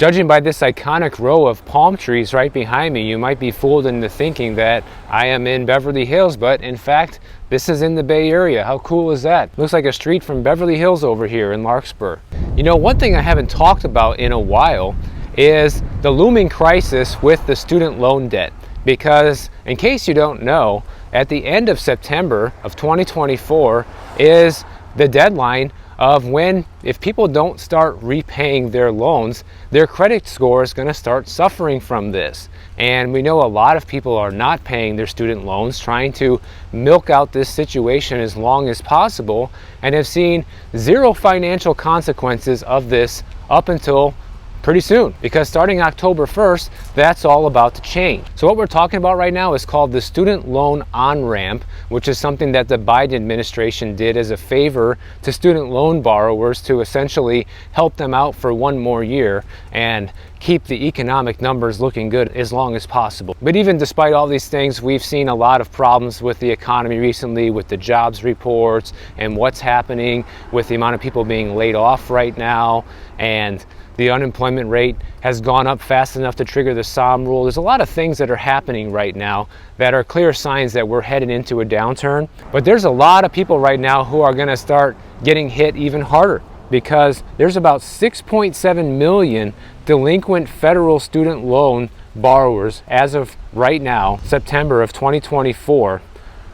Judging by this iconic row of palm trees right behind me, you might be fooled into thinking that I am in Beverly Hills, but in fact, this is in the Bay Area. How cool is that? Looks like a street from Beverly Hills over here in Larkspur. You know, one thing I haven't talked about in a while is the looming crisis with the student loan debt. Because in case you don't know, at the end of September of 2024 is the deadline of when, if people don't start repaying their loans, their credit score is going to start suffering from this. And we know a lot of people are not paying their student loans, trying to milk out this situation as long as possible, and have seen zero financial consequences of this up until pretty soon, because starting October 1st, that's all about to change. So what we're talking about right now is called the student loan on-ramp, which is something that the Biden administration did as a favor to student loan borrowers to essentially help them out for one more year and keep the economic numbers looking good as long as possible. But even despite all these things, we've seen a lot of problems with the economy recently, with the jobs reports and what's happening with the amount of people being laid off right now, and the unemployment rate has gone up fast enough to trigger the SOM rule. There's a lot of things that are happening right now that are clear signs that we're headed into a downturn. But there's a lot of people right now who are going to start getting hit even harder, because there's about 6.7 million delinquent federal student loan borrowers as of right now, September of 2024,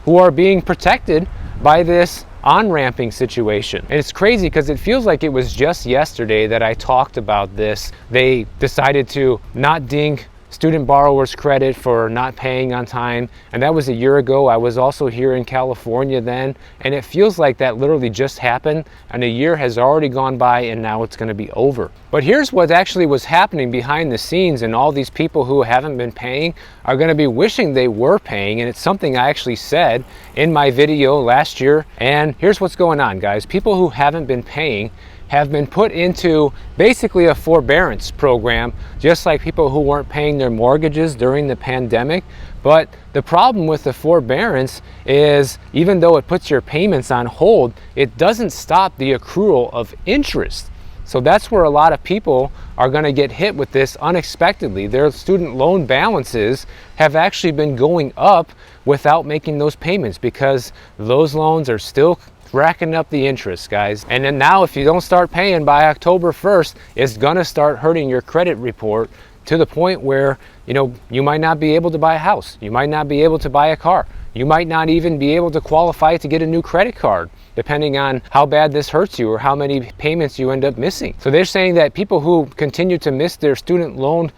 who are being protected by this on-ramping situation. And it's crazy because it feels like it was just yesterday that I talked about this. They decided to not ding student borrowers credit for not paying on time, and that was a year ago. I was also here in California then, and it feels like that literally just happened, and a year has already gone by and now it's going to be over. But here's what actually was happening behind the scenes, and all these people who haven't been paying are going to be wishing they were paying, and it's something I actually said in my video last year. And here's what's going on, guys. People who haven't been paying have been put into basically a forbearance program, just like people who weren't paying their mortgages during the pandemic. But the problem with the forbearance is, even though it puts your payments on hold, it doesn't stop the accrual of interest. So that's where a lot of people are going to get hit with this unexpectedly. Their student loan balances have actually been going up without making those payments, because those loans are still racking up the interest, guys. And then now, if you don't start paying by October 1st, it's gonna start hurting your credit report to the point where, you know, you might not be able to buy a house, you might not be able to buy a car, you might not even be able to qualify to get a new credit card, depending on how bad this hurts you or how many payments you end up missing. So they're saying that people who continue to miss their student loan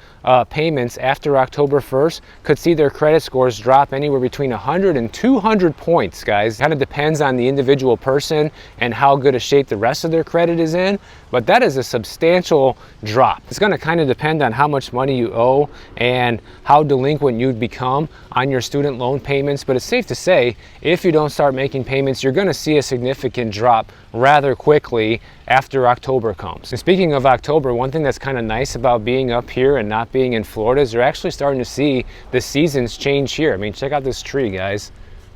payments after October 1st could see their credit scores drop anywhere between 100 and 200 points, guys. Kind of depends on the individual person and how good a shape the rest of their credit is in, but that is a substantial drop. It's going to kind of depend on how much money you owe and how delinquent you'd become on your student loan payments, but it's safe to say if you don't start making payments, you're going to see a significant drop rather quickly after October comes. And speaking of October, one thing that's kind of nice about being up here and not being in Florida is you're actually starting to see the seasons change here. I mean, check out this tree, guys.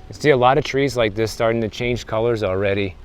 You see a lot of trees like this starting to change colors already.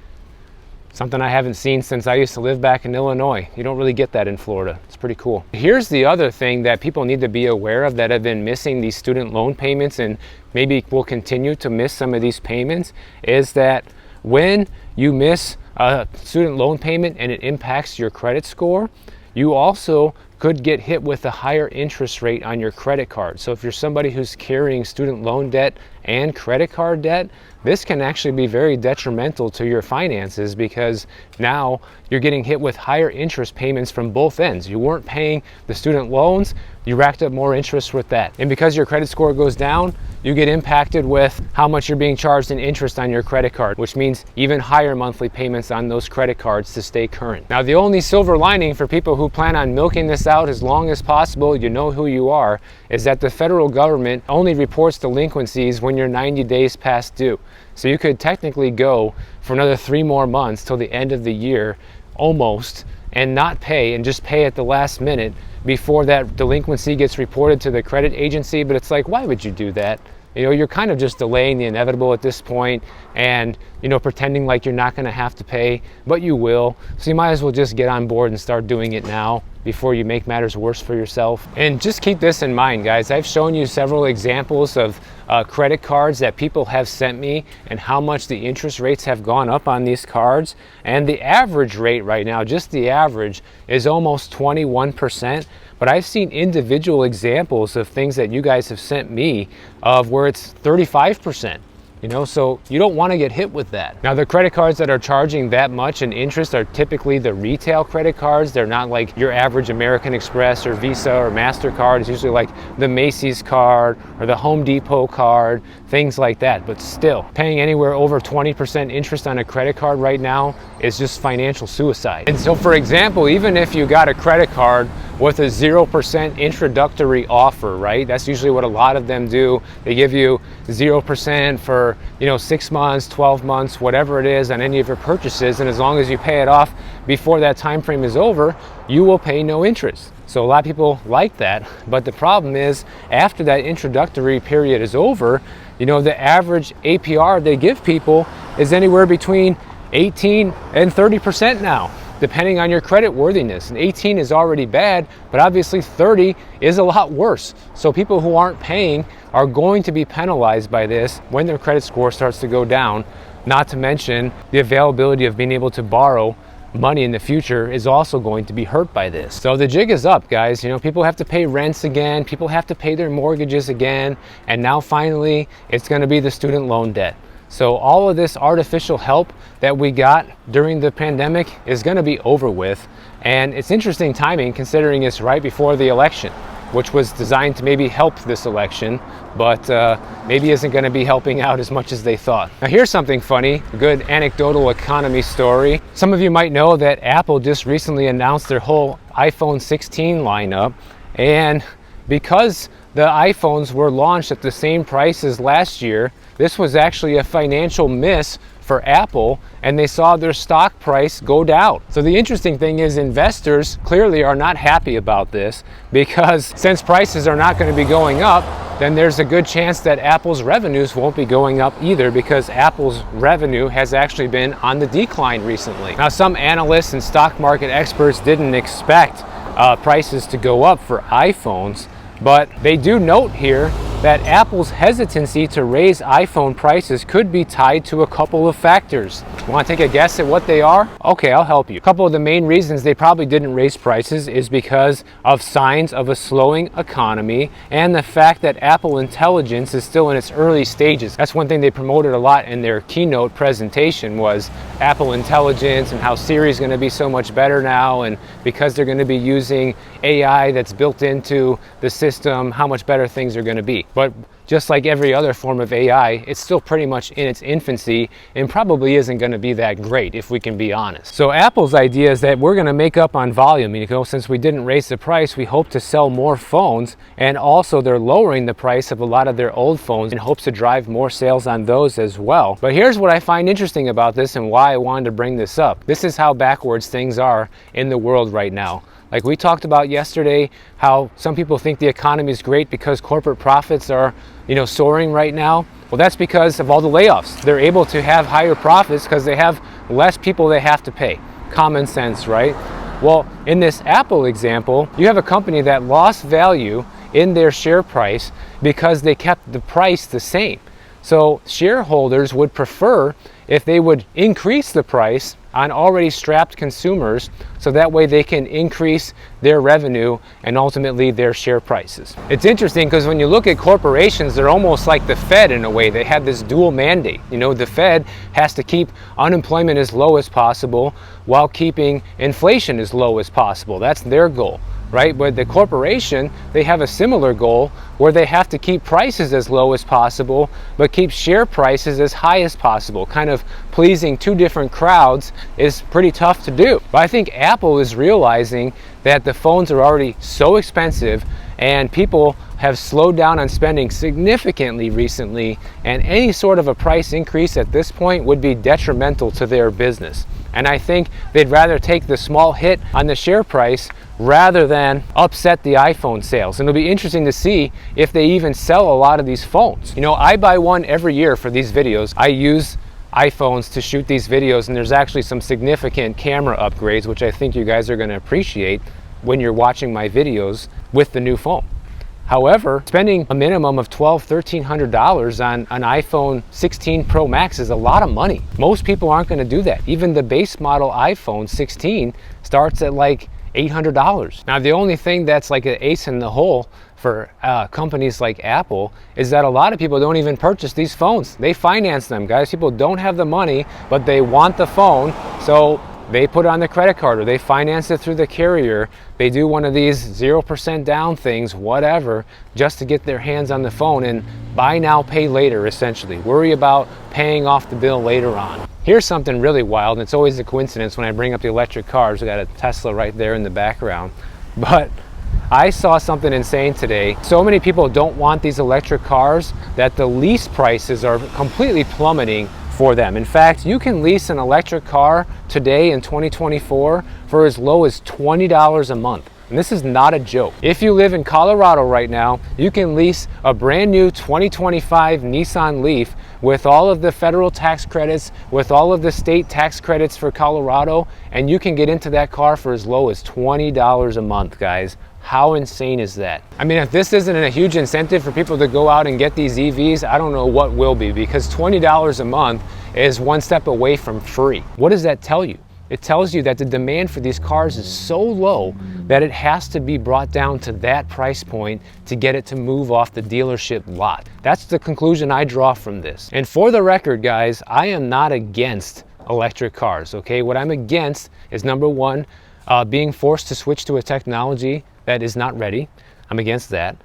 Something I haven't seen since I used to live back in Illinois. You don't really get that in Florida. It's pretty cool. Here's the other thing that people need to be aware of that have been missing these student loan payments, and maybe will continue to miss some of these payments, is that when you miss a student loan payment and it impacts your credit score, you also could get hit with a higher interest rate on your credit card. So if you're somebody who's carrying student loan debt and credit card debt, this can actually be very detrimental to your finances, because now you're getting hit with higher interest payments from both ends. You weren't paying the student loans, you racked up more interest with that. And because your credit score goes down, you get impacted with how much you're being charged in interest on your credit card, which means even higher monthly payments on those credit cards to stay current. Now, the only silver lining for people who plan on milking this out as long as possible, you know who you are, is that the federal government only reports delinquencies when you're 90 days past due. So you could technically go for another 3 more months till the end of the year, almost, and not pay, and just pay at the last minute before that delinquency gets reported to the credit agency. But it's like, why would you do that? You know, you're kind of just delaying the inevitable at this point, and, you know, pretending like you're not going to have to pay, but you will. So you might as well just get on board and start doing it now. before you make matters worse for yourself. And just keep this in mind, guys. I've shown you several examples of credit cards that people have sent me and how much the interest rates have gone up on these cards. And the average rate right now, just the average, is almost 21%. But I've seen individual examples of things that you guys have sent me of where it's 35%. You know, so you don't want to get hit with that. Now, the credit cards that are charging that much in interest are typically the retail credit cards. They're not like your average American Express or Visa or MasterCard. It's usually like the Macy's card or the Home Depot card, things like that. But still, paying anywhere over 20% interest on a credit card right now is just financial suicide. And so, for example, even if you got a credit card with a 0% introductory offer, right? That's usually what a lot of them do. They give you 0% for, 6 months, 12 months, whatever it is on any of your purchases. And as long as you pay it off before that time frame is over, you will pay no interest. So a lot of people like that. But the problem is, after that introductory period is over, the average APR they give people is anywhere between 18 and 30% now, depending on your credit worthiness. And 18 is already bad, but obviously 30 is a lot worse. So people who aren't paying are going to be penalized by this when their credit score starts to go down. Not to mention the availability of being able to borrow money in the future is also going to be hurt by this. So the jig is up, guys. People have to pay rents again, people have to pay their mortgages again, and now finally it's going to be the student loan debt. So all of this artificial help that we got during the pandemic is going to be over with. And it's interesting timing, considering it's right before the election, which was designed to maybe help this election, but maybe isn't going to be helping out as much as they thought. Now, here's something funny, a good anecdotal economy story. Some of you might know that Apple just recently announced their whole iPhone 16 lineup, and because the iPhones were launched at the same price as last year, this was actually a financial miss for Apple, and they saw their stock price go down. So the interesting thing is, investors clearly are not happy about this, because since prices are not going to be going up, then there's a good chance that Apple's revenues won't be going up either, because Apple's revenue has actually been on the decline recently. Now, some analysts and stock market experts didn't expect prices to go up for iPhones, but they do note here that Apple's hesitancy to raise iPhone prices could be tied to a couple of factors. Want to take a guess at what they are? Okay, I'll help you. A couple of the main reasons they probably didn't raise prices is because of signs of a slowing economy and the fact that Apple Intelligence is still in its early stages. That's one thing they promoted a lot in their keynote presentation, was Apple Intelligence and how Siri is going to be so much better now, and because they're going to be using AI that's built into the system, how much better things are going to be. But just like every other form of AI, it's still pretty much in its infancy and probably isn't going to be that great, if we can be honest. So Apple's idea is that we're going to make up on volume. Since we didn't raise the price, we hope to sell more phones, and also they're lowering the price of a lot of their old phones in hopes to drive more sales on those as well. But here's what I find interesting about this and why I wanted to bring this up. This is how backwards things are in the world right now. Like we talked about yesterday, how some people think the economy is great because corporate profits are, soaring right now. Well, that's because of all the layoffs. They're able to have higher profits because they have less people they have to pay. Common sense, right? Well, in this Apple example, you have a company that lost value in their share price because they kept the price the same. So shareholders would prefer if they would increase the price on already strapped consumers, so that way they can increase their revenue and ultimately their share prices. It's interesting because when you look at corporations, they're almost like the Fed in a way. They have this dual mandate. The Fed has to keep unemployment as low as possible while keeping inflation as low as possible. That's their goal, right? But the corporation, they have a similar goal where they have to keep prices as low as possible, but keep share prices as high as possible. Kind of pleasing two different crowds is pretty tough to do. But I think Apple is realizing that the phones are already so expensive and people have slowed down on spending significantly recently, and any sort of a price increase at this point would be detrimental to their business. And I think they'd rather take the small hit on the share price rather than upset the iPhone sales. And it'll be interesting to see if they even sell a lot of these phones. I buy one every year for these videos. I use iPhones to shoot these videos, and there's actually some significant camera upgrades, which I think you guys are going to appreciate. when you're watching my videos with the new phone. However, spending a minimum of $1,200-$1,300 on an iPhone 16 Pro Max is a lot of money. Most people aren't going to do that. Even the base model iPhone 16 starts at like $800. Now, the only thing that's like an ace in the hole for companies like Apple is that a lot of people don't even purchase these phones. They finance them, guys. People don't have the money, but they want the phone, so they put it on the credit card or they finance it through the carrier. They do one of these 0% down things, whatever, just to get their hands on the phone and buy now, pay later, essentially. Worry about paying off the bill later on. Here's something really wild, and it's always a coincidence when I bring up the electric cars. We got a Tesla right there in the background. But I saw something insane today. So many people don't want these electric cars that the lease prices are completely plummeting for them. In fact, you can lease an electric car today in 2024 for as low as $20 a month. And this is not a joke. If you live in Colorado right now, you can lease a brand new 2025 Nissan Leaf with all of the federal tax credits, with all of the state tax credits for Colorado, and you can get into that car for as low as $20 a month, guys. How insane is that? I mean, if this isn't a huge incentive for people to go out and get these EVs, I don't know what will be, because $20 a month is one step away from free. What does that tell you? It tells you that the demand for these cars is so low that it has to be brought down to that price point to get it to move off the dealership lot. That's the conclusion I draw from this. And for the record, guys, I am not against electric cars, okay? What I'm against is, number one, being forced to switch to a technology that is not ready. I'm against that.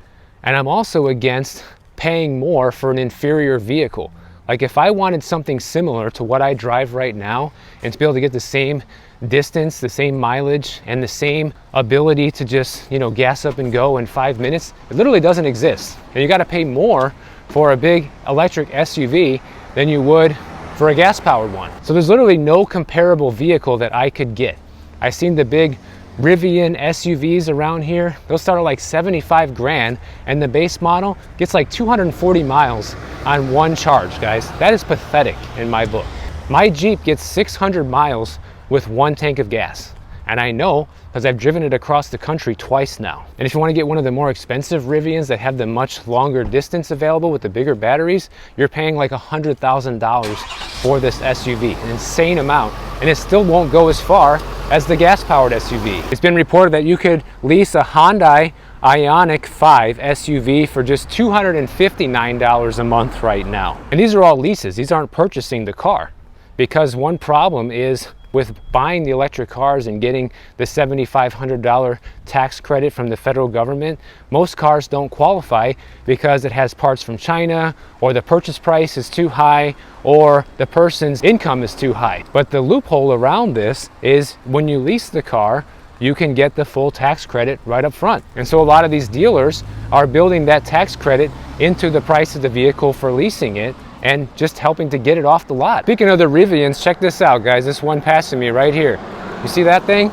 And I'm also against paying more for an inferior vehicle. Like, if I wanted something similar to what I drive right now and to be able to get the same distance, the same mileage, and the same ability to just, gas up and go in 5 minutes, it literally doesn't exist. And you got to pay more for a big electric SUV than you would for a gas-powered one. So there's literally no comparable vehicle that I could get. I've seen the big Rivian SUVs around here. Those start at like 75 grand, and the base model gets like 240 miles on one charge, guys. That is pathetic in my book. My Jeep gets 600 miles with one tank of gas. And I know because I've driven it across the country twice now. And if you want to get one of the more expensive Rivians that have the much longer distance available with the bigger batteries, you're paying like $100,000 for this SUV, an insane amount. And it still won't go as far as the gas-powered SUV. It's been reported that you could lease a Hyundai Ioniq 5 SUV for just $259 a month right now. And these are all leases. These aren't purchasing the car. Because one problem is with buying the electric cars and getting the $7,500 tax credit from the federal government, most cars don't qualify because it has parts from China, or the purchase price is too high, or the person's income is too high. But the loophole around this is when you lease the car, you can get the full tax credit right up front. And so a lot of these dealers are building that tax credit into the price of the vehicle for leasing it, and just helping to get it off the lot. Speaking of the Rivians, check this out, guys. This one passing me right here. You see that thing?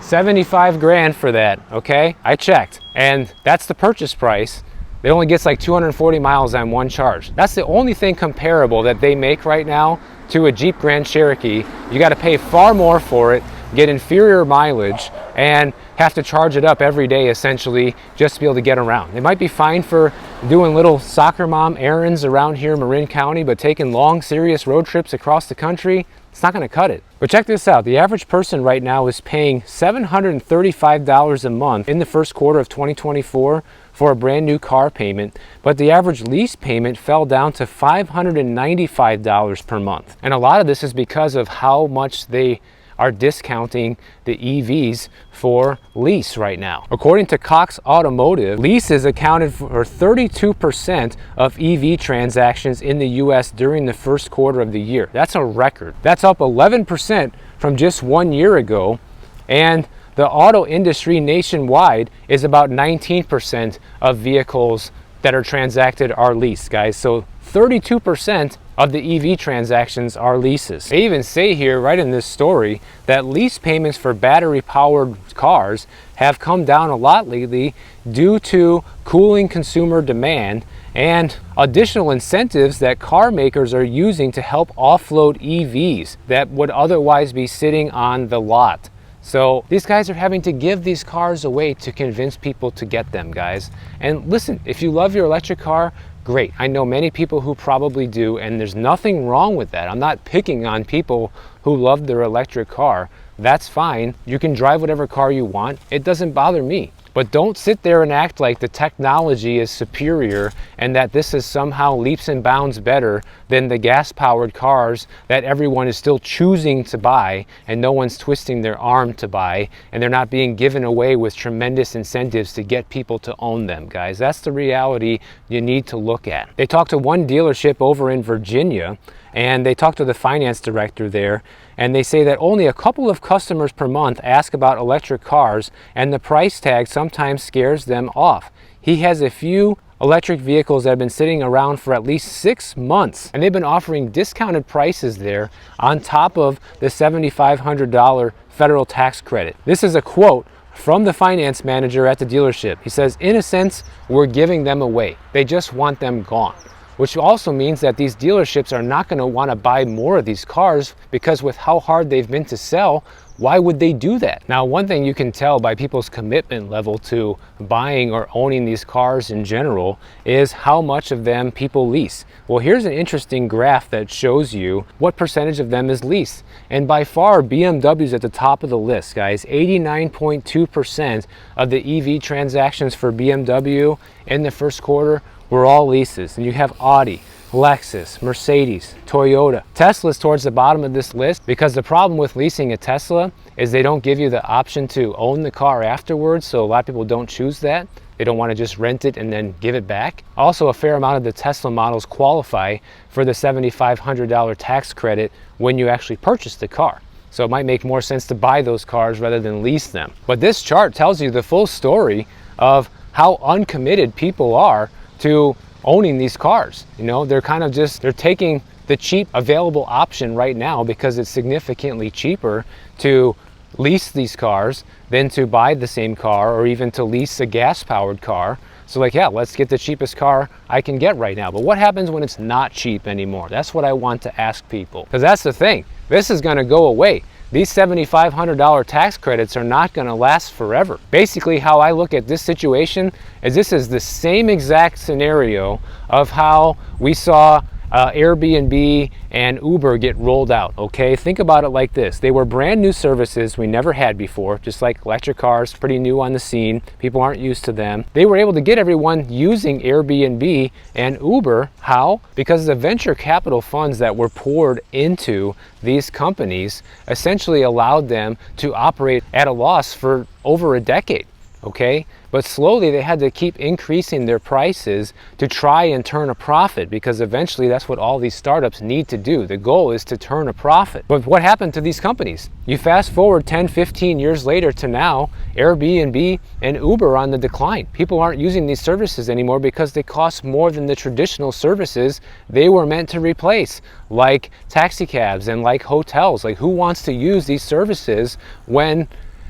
75 grand for that, okay? I checked, and that's the purchase price. It only gets like 240 miles on one charge. That's the only thing comparable that they make right now to a Jeep Grand Cherokee. You gotta pay far more for it, get inferior mileage, and have to charge it up every day essentially just to be able to get around. It might be fine for doing little soccer mom errands around here in Marin County, but taking long, serious road trips across the country, it's not gonna cut it. But check this out, the average person right now is paying $735 a month in the first quarter of 2024 for a brand new car payment, but the average lease payment fell down to $595 per month. And a lot of this is because of how much they are discounting the EVs for lease right now. According to Cox Automotive, leases accounted for 32% of EV transactions in the US during the first quarter of the year. That's a record. That's up 11% from just 1 year ago, and the auto industry nationwide is about 19% of vehicles that are transacted are leased, guys. So 32% of the EV transactions are leases. They even say here right in this story that lease payments for battery powered cars have come down a lot lately due to cooling consumer demand and additional incentives that car makers are using to help offload EVs that would otherwise be sitting on the lot. So these guys are having to give these cars away to convince people to get them, guys. And listen, if you love your electric car, great. I know many people who probably do, and there's nothing wrong with that. I'm not picking on people who love their electric car. That's fine. You can drive whatever car you want. It doesn't bother me. But don't sit there and act like the technology is superior and that this is somehow leaps and bounds better than the gas-powered cars that everyone is still choosing to buy and no one's twisting their arm to buy, and they're not being given away with tremendous incentives to get people to own them, guys. That's the reality you need to look at. They talked to one dealership over in Virginia, and they talked to the finance director there, and they say that only a couple of customers per month ask about electric cars, and the price tag sometimes scares them off. He has a few electric vehicles that have been sitting around for at least 6 months, and they've been offering discounted prices there on top of the $7,500 federal tax credit. This is a quote from the finance manager at the dealership. He says, "In a sense, we're giving them away. They just want them gone." Which also means that these dealerships are not going to want to buy more of these cars, because with how hard they've been to sell, why would they do that? Now, one thing you can tell by people's commitment level to buying or owning these cars in general is how much of them people lease. Well, here's an interesting graph that shows you what percentage of them is leased. And by far, BMW's at the top of the list, guys. 89.2% of the EV transactions for BMW in the first quarter were all leases. And you have Audi, Lexus, Mercedes, Toyota. Tesla's towards the bottom of this list because the problem with leasing a Tesla is they don't give you the option to own the car afterwards, so a lot of people don't choose that. They don't want to just rent it and then give it back. Also, a fair amount of the Tesla models qualify for the $7,500 tax credit when you actually purchase the car. So it might make more sense to buy those cars rather than lease them. But this chart tells you the full story of how uncommitted people are to owning these cars. You know, they're kind of just, they're taking the cheap available option right now because it's significantly cheaper to lease these cars than to buy the same car or even to lease a gas-powered car. So like, yeah, let's get the cheapest car I can get right now. But what happens when it's not cheap anymore? That's what I want to ask people. Because that's the thing. This is going to go away. These $7,500 tax credits are not going to last forever. Basically, how I look at this situation is this is the same exact scenario of how we saw Airbnb and Uber get rolled out, okay? Think about it like this. They were brand new services we never had before, just like electric cars, pretty new on the scene. People aren't used to them. They were able to get everyone using Airbnb and Uber. How? Because the venture capital funds that were poured into these companies essentially allowed them to operate at a loss for over a decade. Okay, but slowly they had to keep increasing their prices to try and turn a profit, because eventually that's what all these startups need to do. The goal is to turn a profit. But what happened to these companies? You fast forward 10, 15 years later to now, Airbnb and Uber are on the decline. People aren't using these services anymore because they cost more than the traditional services they were meant to replace, like taxi cabs and like hotels. Like, who wants to use these services when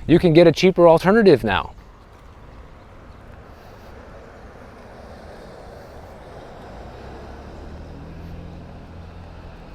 you can get a cheaper alternative now?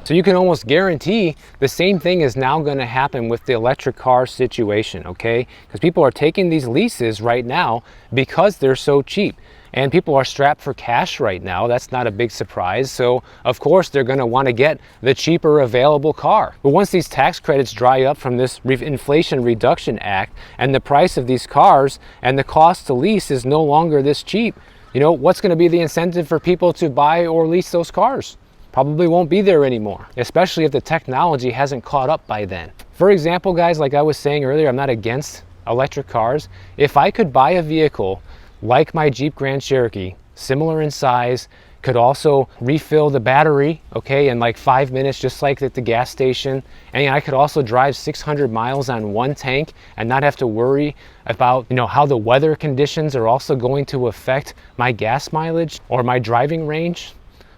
So you can almost guarantee the same thing is now going to happen with the electric car situation, okay? Because people are taking these leases right now because they're so cheap. And people are strapped for cash right now. That's not a big surprise. So of course they're going to want to get the cheaper available car. But once these tax credits dry up from this Inflation Reduction Act, and the price of these cars and the cost to lease is no longer this cheap, you know, what's going to be the incentive for people to buy or lease those cars? Probably won't be there anymore, especially if the technology hasn't caught up by then. For example, guys, like I was saying earlier, I'm not against electric cars. If I could buy a vehicle like my Jeep Grand Cherokee, similar in size, could also refill the battery, okay, in like 5 minutes, just like at the gas station. And I could also drive 600 miles on one tank and not have to worry about, you know, how the weather conditions are also going to affect my gas mileage or my driving range,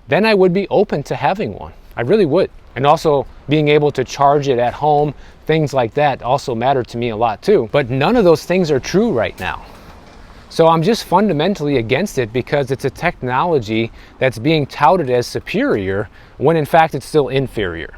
then I would be open to having one. I really would. And also being able to charge it at home, things like that also matter to me a lot too. But none of those things are true right now. So I'm just fundamentally against it because it's a technology that's being touted as superior when in fact it's still inferior.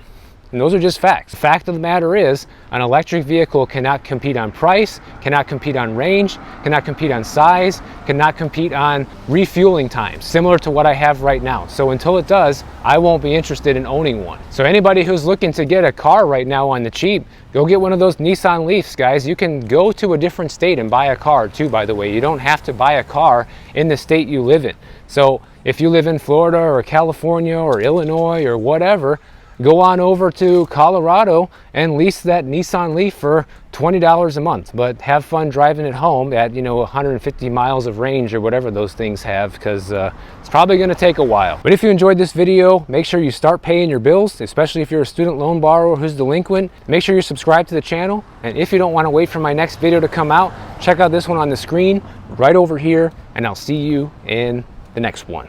And those are just facts. The fact of the matter is, an electric vehicle cannot compete on price, cannot compete on range, cannot compete on size, cannot compete on refueling times, similar to what I have right now. So until it does, I won't be interested in owning one. So anybody who's looking to get a car right now on the cheap, go get one of those Nissan Leafs, guys. You can go to a different state and buy a car too, by the way. You don't have to buy a car in the state you live in. So if you live in Florida or California or Illinois or whatever, go on over to Colorado and lease that Nissan Leaf for $20 a month, but have fun driving it home at 150 miles of range or whatever those things have, because it's probably going to take a while. But if you enjoyed this video, make sure you start paying your bills, especially if you're a student loan borrower who's delinquent. Make sure you subscribe to the channel, and if you don't want to wait for my next video to come out, check out this one on the screen right over here, and I'll see you in the next one.